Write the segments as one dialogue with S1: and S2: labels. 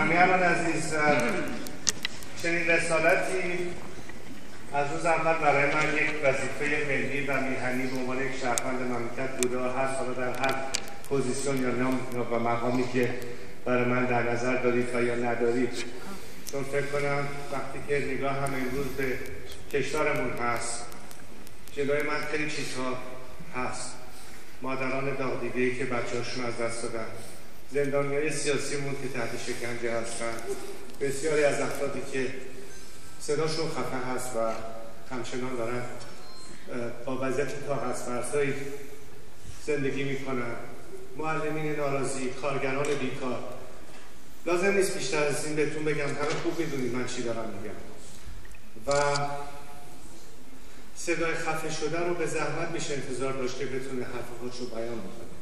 S1: همیهنان عزیز، چنین رسالتی از روز اول برای من یک وظیفه ملی و میهنی به عنوان یک شهروند مملکت بوده، هر سال در هر پوزیسیون یا نام و مقامی که برای من در نظر دارید و یا ندارید. چون فکر کنم وقتی که نگاه هم امروز به کشورمون هست، جلوی من خیلی چیزها هست. مادران داغ‌دیده‌ای که بچه‌هاشون از دست دادن، زندانیای سیاسیمون که تحت شکنجه هستن، بسیاری از افرادی که صداشون خفه هست و همچنان دارن با وضعیت کاغذفرسایی زندگی میکنن، معلمین ناراضی، کارگران بیکار. لازم نیست بیشتر از این بهتون بگم، همه خوب میدونید من چی دارم میگم. و صدای خفه شده رو به زحمت میشه انتظار داشت که بتونه حرف خودش رو بیان بکنه.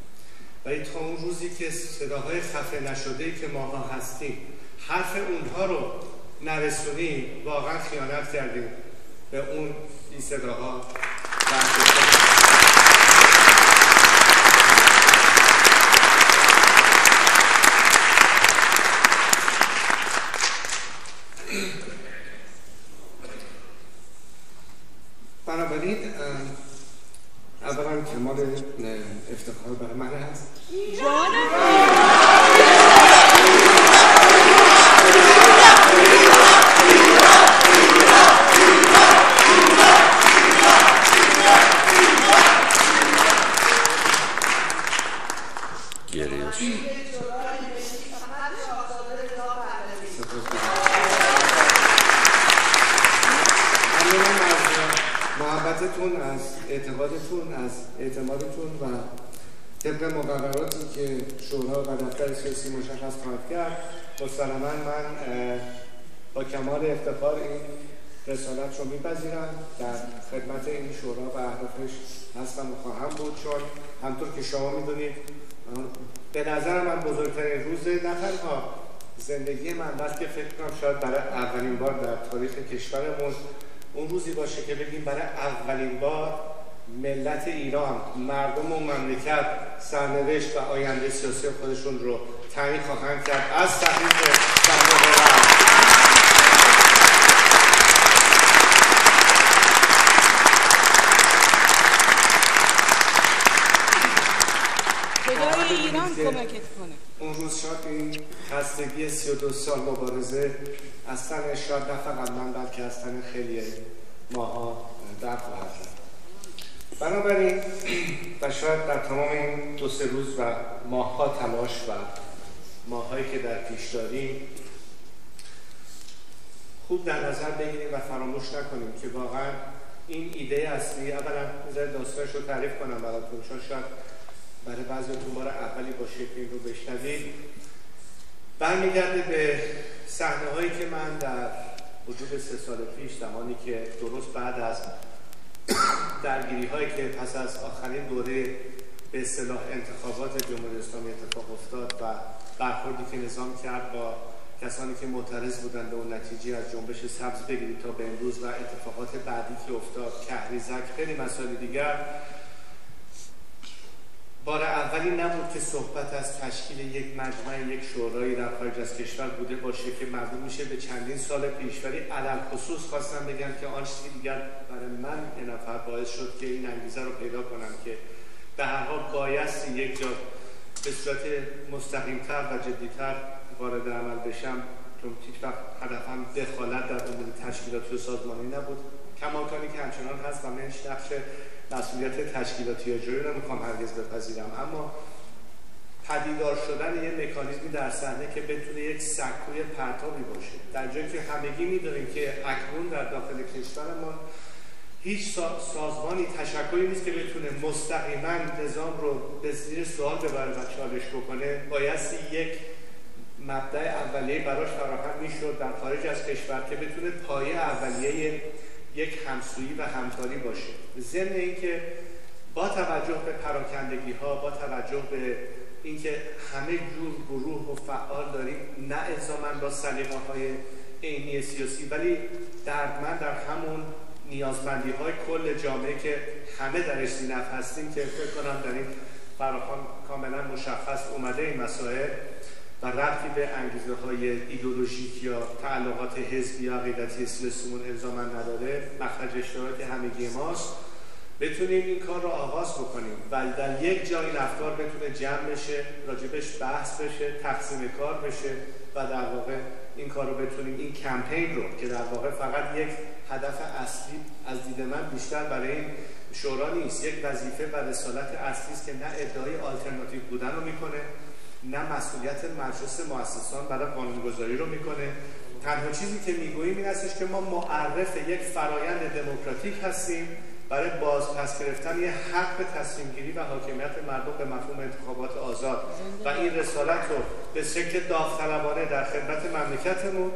S1: ولی تا اون روزی که صداهای خفه نشده‌ای که ماها هستیم حرف اونها رو نرسونیم، واقعا خیانت کردیم به اون این صداها. بنابراین اولا کمال افتخار برای من هست. محبتتون، از اعتقادتون، از اعتمادتون و طبق مقرراتی که شورا و دفتر سیاسی مشخص خواهد کرد، مسلماً من با کمال افتخار این رسالت رو میپذیرم، در خدمت این شورا و اهدافش هستم و خواهم بود. چون همطور که شما میدونید به نظر من بزرگترین روز نه تنها زندگی من، بلکه فکر کنم شاید برای اولین بار در تاریخ کشورمون اون روزی باشه که بگیم برای اولین بار ملت ایران، مردم و مملکت سرنوشت و آینده سیاسی خودشون رو تعیین خواهند کرد از تحریک صندوق رأی.
S2: خدای ایران کمکت کنه.
S1: اون روز شاید این خستگی 32 سال مبارزه از تن شاید نه فقط من بلکه از تن خیلی ماها در خواهد شد. بنابراین و شاید در تمام این 2-3 روز و ماه‌ها تلاش و ماه‌هایی که در پیش داریم خوب در نظر بگیریم و فراموش نکنیم که واقعا این ایده اصلی، اولا بذارید داستانش رو تعریف کنم براتون، چون شاید برای بعضی‌تون بار اولی باشه که این رو بشنوید. برمیگرده به صحنه‌هایی که من در حدود 3 سال پیش، زمانی که درست بعد از درگیری‌هایی که پس از آخرین دوره به اصطلاح انتخابات جمهوری اسلامی اتفاق افتاد و برخوردی که نظام کرد با کسانی که معترض بودند به اون نتیجه از جنبش سبز بگیرید تا به امروز و اتفاقات بعدی که افتاد، کهریزک، خیلی مسائل دیگر، بار اولی نبود که صحبت از تشکیل یک مجمع، یک شورایی در خارج از کشور بوده باشه که مربوط میشه به چندین سال پیش. ولی علل خصوص خواستم بگم که آن چیزی دیگر برای من یه نفر باعث شد که این انگیزه رو پیدا کنم که به هر حال بایستی یک جا به صورت مستقیم‌تر و جدی‌تر وارد عمل بشم، چون هیچ وقت هدفم دخالت در امور تشکیلاتی و سازمانی نبود. کماکانی که همچنان هست و من هیچ نقش مسئولیت تشکیلاتی یا جوری نمیخوام هرگز بپذیرم، اما پدیدار شدن یه مکانیزمی در صحنه که بتونه یک سکوی پرتابی باشه، در جایی که همگی میدونیم که اکنون در داخل کشورمان هیچ سازمانی، تشکلی نیست که بتونه مستقیما نظام رو به زیر سوال ببره و چالش بکنه. بایستی یک مبدأ اولیه براش فراهم میشد در خارج از کشور که بتونه پایه اولیه یک همسویی و همکاری باشه. ضمن اینکه با توجه به پراکندگی ها، با توجه به اینکه همه جور گروه و فعال داریم، نه الزاماً با سلیقه های عینی سیاسی، ولی دردمند در همون نیازمندی های کل جامعه که همه درش زینف هستیم، که فکر کنم در این فراخوان کاملا مشخص اومده این مسائل. و ربطی به انگیزه‌های ایدئولوژیک یا تعلقات حزبی یا عقیدتی سیاسیمون الزاما نداره، مخرج اشتراک همگی ماست، بتونیم این کار رو آغاز بکنیم و در یک جای این افکار بتونه جمع بشه، راجبش بحث بشه، تقسیم کار بشه و در واقع این کار رو بتونیم، این کمپین رو که در واقع فقط یک هدف اصلی از دید من بیشتر برای این شورا نیست، یک وظیفه و رسالت اصلی است که نه ادعای آلترناتیو بودن رو میکنه، نه مسئولیت مجلس مؤسسان برای قانونگذاری رو میکنه. تنها چیزی که میگوییم این هستش که ما معرف یک فرایند دموکراتیک هستیم برای بازپس گرفتن یک حق به تصمیم گیری و حاکمیت مردم به مفهوم انتخابات آزاد و این رسالت رو به شکل داوطلبانه در خدمت مملکتمون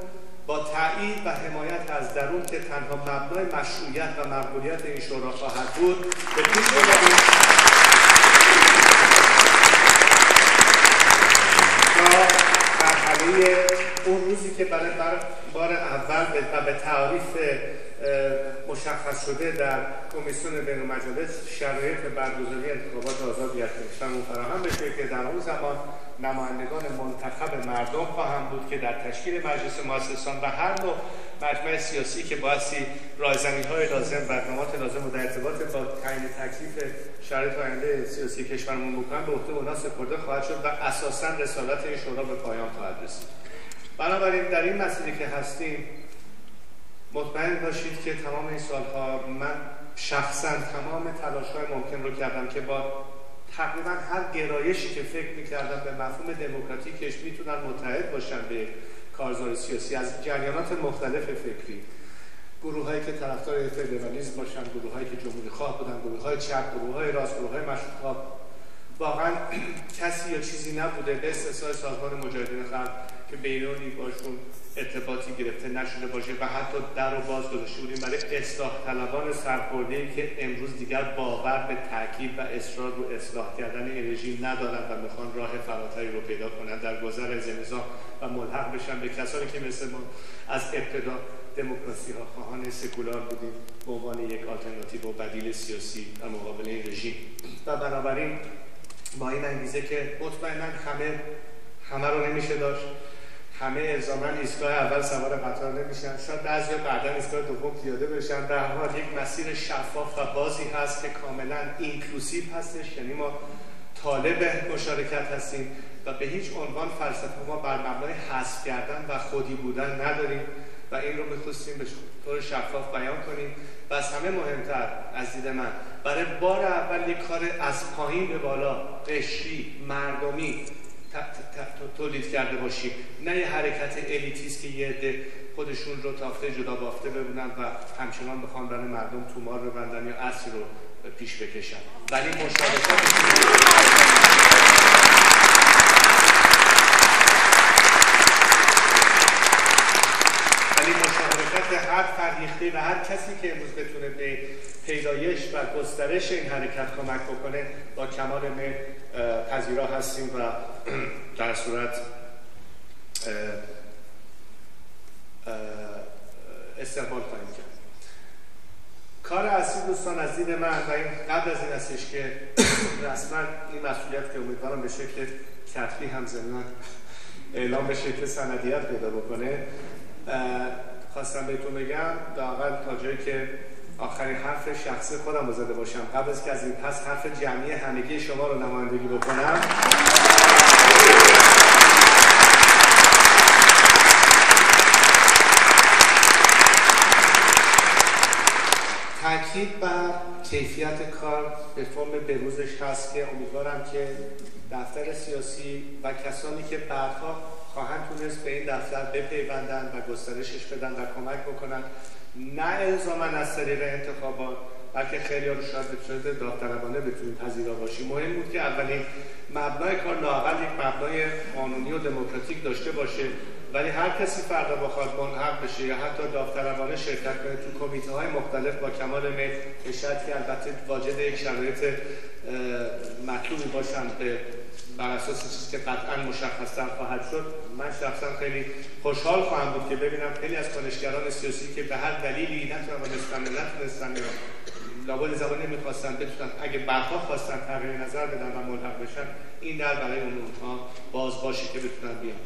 S1: با تایید و حمایت از درون که تنها مبنای مشروعیت و مقبولیت این شورا خواهد بود به پیش ببریم تا مرحله اون روزی که برای بار اول و به تعریف مشخص شده در کمیسیون بین المجالس شرایط برگزاری انتخابات آزاد یکشنبه فراهم بشه که در اون زمان نمایندگان منتخب مردم خواهند بود که در تشکیل مجلس مؤسسان و هر نوع مجمع سیاسی که بایستی راهزنی‌های لازم و اقدامات لازم و در ارتباط با تعیین تکلیف شرایط آینده سیاسی کشورمون بکنن به عهده اونا سپرده خواهد شد و اساساً رسالت این شورا به پایان خواهد رسید. بنابراین در این مسئله که هستیم مطمئن باشید که تمام این سالها من شخصا تمام تلاش‌های ممکن رو کردم که با تقریبا هر گرایشی که فکر می‌کردم به مفهوم دموکراتیکش میتونن متحد باشن به کارزار سیاسی از جریانات مختلف فکری، گروه‌هایی که طرفدار فدرالیسم باشن، گروه‌هایی که جمهوری خواه بودن، گروه‌های چپ، گروه‌های راست، گروه‌های مشروطه‌خواه، واقعا کسی یا چیزی نبوده به استثنای سازمان مجاهدین خلق که بیرونی باشون ارتباطی گرفته نشده باشه و حتی در رو باز گذاشته بودیم برای اصلاح طلبان سرخورده‌ای که امروز دیگر باور به تاکید و اصرار رو اصلاح کردن این رژیم ندارن و میخوان راه فراتری رو پیدا کنن در گذر از نظام و ملحق بشن به کسانی که مثل ما از ابتدا دموکراسی ها خواهان سکولار بودیم به عنوان یک آلترناتیو و بدیل سیاسی و مقابل این رژیم و بنابراین با این انگیزه که مطمئنا همه رو نمیشه داشت، همه الزاما ایستگاه اول سوار قطار نمیشن، شاید بعضیا بعداً ایستگاه دوم پیاده بشن، در حال یک مسیر شفاف و بازی هست که کاملا اینکلوسیو هستش، یعنی ما طالب مشارکت هستیم و به هیچ عنوان فلسفه ما بر مبنای حذف کردن و خودی بودن نداریم و این رو می‌خواستیم به طور شفاف بیان کنیم و از همه مهمتر از دید من برای بار اول یک کار از پایین به بالا قشری مردمی تولید کرده باشیم، نه یه حرکت الیتیست که یه عده خودشون رو تافته جدا بافته ببینن و همچنان بخوان برای مردم تومار ببندن یا اصل رو پیش بکشن. ولی مشارکت هر فرهیخته و هر کسی که امروز بتونه به پیدایش و گسترش این حرکت کمک بکنه با کمال میل پذیرا هستیم و در صورت استقبال خواهیم کرد. کار اصلی دوستان از دید من و این قبل از این هستش که رسما این مسئولیت که امیدوارم به شکل کتبی هم ضمناً اعلام بشه که سندیت پیدا بکنه، خواستم بهتون بگم لااقل تا جایی که آخرین حرف شخصی خودم رو زده باشم قبل از که از این پس حرف جمعی همگی شما رو نمایندگی بکنم، تاکید بر کیفیت کار به فرم بروزش هست که امیدوارم که دفتر سیاسی و کسانی که بعدها خواهند تونست به این دفتر بپیوندن و گسترشش بدن و کمک بکنن، نه الزاما از طریق انتخابات بلکه خیلی ها رو شاید به صورت داوطلبانه بتونیم پذیرا باشیم. مهم بود که اولین مبنای کار لااقل یک مبنای قانونی و دموکراتیک داشته باشه، ولی هر کسی فردا بخواد ملحق بشه یا حتی داوطلبانه شرکت کنه تو کمیته های مختلف با کمال میل به شرطی که البته واجد یک شرایط مطلوبی باشن بر اساس چیزی که قطعا مشخص‌تر خواهد شد، من شخصا خیلی خوشحال خواهم بود که ببینم خیلی از کنشگران سیاسی که به هر دلیلی نتونستن لابد زبان نمیخواستن بتونن اگه بعدها خواستن تغییر نظر بدن و ملحق بشن این در برای اونها باز باشه که بتونن بیان.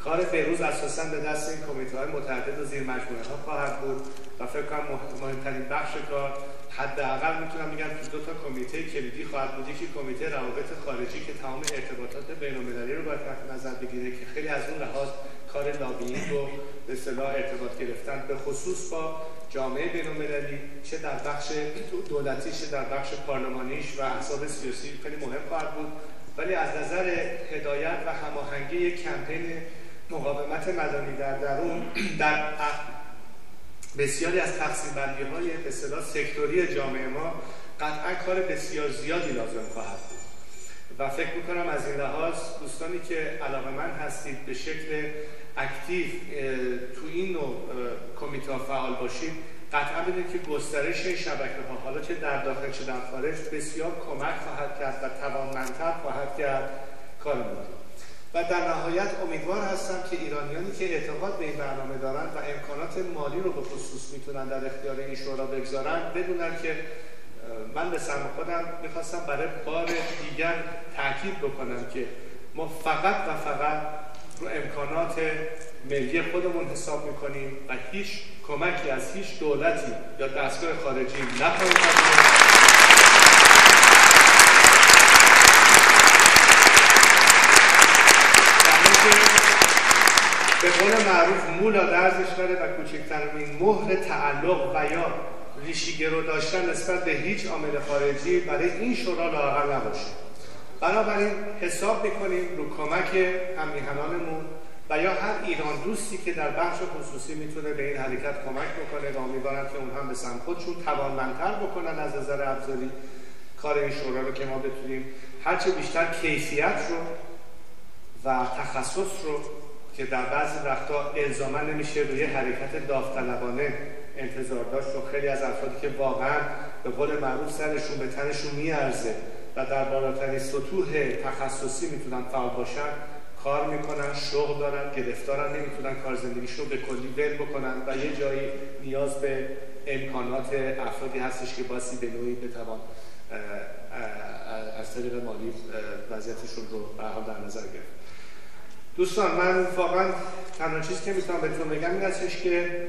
S1: کار بهروز اساساً به دست این کمیته‌های متعدد و زیر مجموعه‌ها خواهد بود و فکر کنم مهمترین بخش کار حداقل میتونم بگم که 2 تا کمیته کلیدی خواهد بود. یکی کمیته روابط خارجی که تمام ارتباطات بین‌المللی رو باید تحت نظر بگیره که خیلی از اون لحاظ کار لابیینگ و به اصطلاح ارتباط گرفتن به خصوص با جامعه بین‌المللی چه در بخش دولتی چه در بخش پارلمانیش و احزاب سیاسی خیلی مهم خواهد بود. ولی از نظر هدایت و هماهنگی یک کمپین مقاومت مدنی در درون در بسیاری از تقسیم بندی های به اصطلاح سکتوری جامعه ما قطعا کار بسیار زیادی لازم خواهد بود و فکر میکنم از این لحاظ دوستانی که علاقه‌مند هستید به شکل اکتیو تو این نوع کمیته فعال باشید قطعا بدونید که گسترش این شبکه‌ها حالا چه در داخل چه در خارج بسیار کمک خواهد کرد و توانمندتر خواهد کرد کارمون. و در نهایت امیدوار هستم که ایرانیانی که اعتقاد به این برنامه دارند و امکانات مالی رو به خصوص میتونن در اختیار این شورا بگذارن بدونن که من به سهم خودم میخواستم برای بار دیگر تاکید بکنم که ما فقط و فقط رو امکانات ملی خودمون حساب میکنیم و هیچ کمکی از هیچ دولتی یا دستگاه خارجی نخواهیم پذیرفت. به قول معروف مولا درزش داره و کوچکترین مهر تعلق و یا ریشیگرو داشتن نسبت به هیچ عامل خارجی برای این شورا لااقل نباشه. بنابراین حساب میکنیم رو کمک هممیهنانمون و یا هر ایران دوستی که در بخش خصوصی میتونه به این حرکت کمک بکنه و امیدوارم که اونها هم به سمت خودشون توانمندتر بکنن از نظر ابزاری کار این شورا رو که ما بتونیم هرچه بیشتر کیفیت رو و تخصص رو که در بعضی وقتا الزاما نمیشه روی حرکت داوطلبانه انتظار داشت و خیلی از افرادی که واقعا به قول معروف سرشون به تنشون میارزه و در بالاترین سطوح تخصصی میتونن فعال باشن کار میکنن، شغل دارن، گرفتارن، نمیتونن کار زندگیش رو به کلی ول بکنن و یه جایی نیاز به امکانات افرادی هستش که باسی به نوعی بتوان از طریق مالی وضعیتشون رو به حال در نظر گرفت. دوستان من واقعا تنها چیزی که میتونم بهتون بگم این هستش که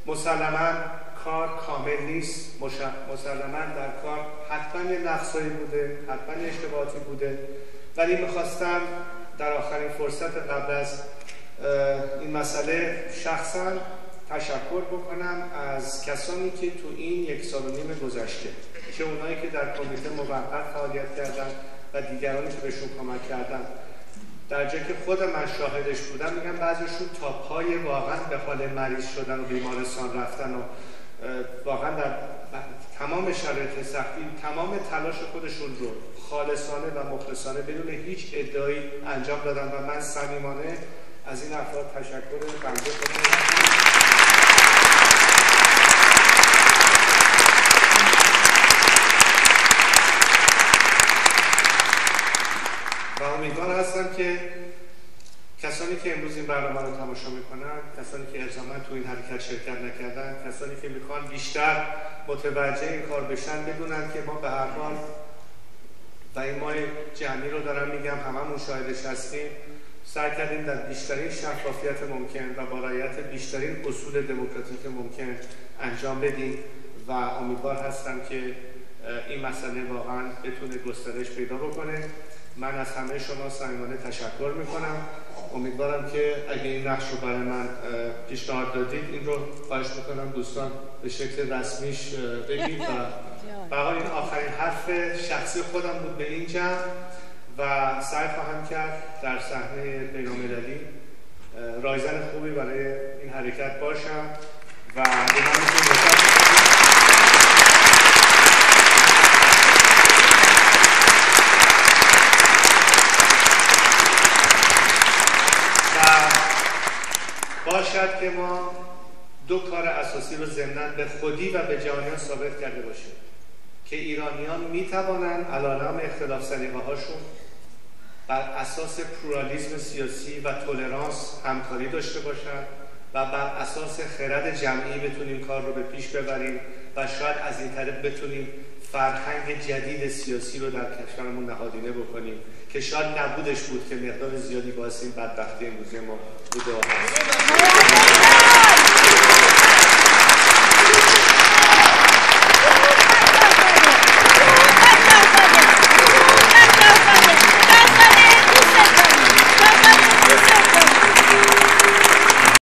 S1: مسلما کار کامل نیست، مسلما در کار حتما یه نقصایی بوده، حتما یه اشتباهاتی بوده، ولی میخواستم در آخرین فرصت قبل از این مسئله شخصا تشکر بکنم از کسانی که تو این 1.5 سال گذشته چه اونایی که در کمیته موقت فعالیت کردن و دیگرانی که بهشون کمک کردن در جایی که خود من شاهدش بودم میگم بعضیشون تا پای واقعا به حال مریض شدن و بیمارستان رفتن و واقعا در تمام شرایط سختی تمام تلاش خودشون رو خالصانه و مخلصانه بدون هیچ ادعایی انجام دادن و من صمیمانه از این افراد تشکر بنده خودم و امیدوار هستم که کسانی که امروز این برنامه رو تماشا میکنن، کسانی که الزاما تو این حرکت شرکت نکردن، کسانی که میخوان بیشتر متوجه این کار بشن بدونن که ما به هر حال و این ماه جمعی رو دارم میگم هممون شاهدش هستیم سعی کردیم در بیشترین شفافیت ممکن و با رعایت بیشترین اصول دموکراتیک ممکن انجام بدیم و امیدوار هستم که این مسئله واقعا بتونه گسترش پیدا بکنه. من از همه شما صمیمانه تشکر میکنم. امیدوارم که اگه این نقش رو برای من پیشنهاد دادید این رو خواهش میکنم دوستان به شکل رسمیش بگید و برای این آخرین حرف شخصی خودم بود به این جمع و سعی خواهم کرد در صحنه بین‌المللی رایزن خوبی برای این حرکت باشم و باشد که ما دو کار اساسی رو ضمناً به خودی و به جهانیان ثابت کرده باشیم که ایرانیان میتوانند علیرغم اختلاف سلیقه هاشون بر اساس پلورالیسم سیاسی و تولرانس همکاری داشته باشند و بر اساس خرد جمعی بتونیم کار رو به پیش ببریم و شاید از این طریق بتونیم فرهنگ جدید سیاسی رو در کشورمون نهادینه بکنیم که شاید نبودش بود که مقدار زیادی باعث این بدبختی امروزی ما بوده.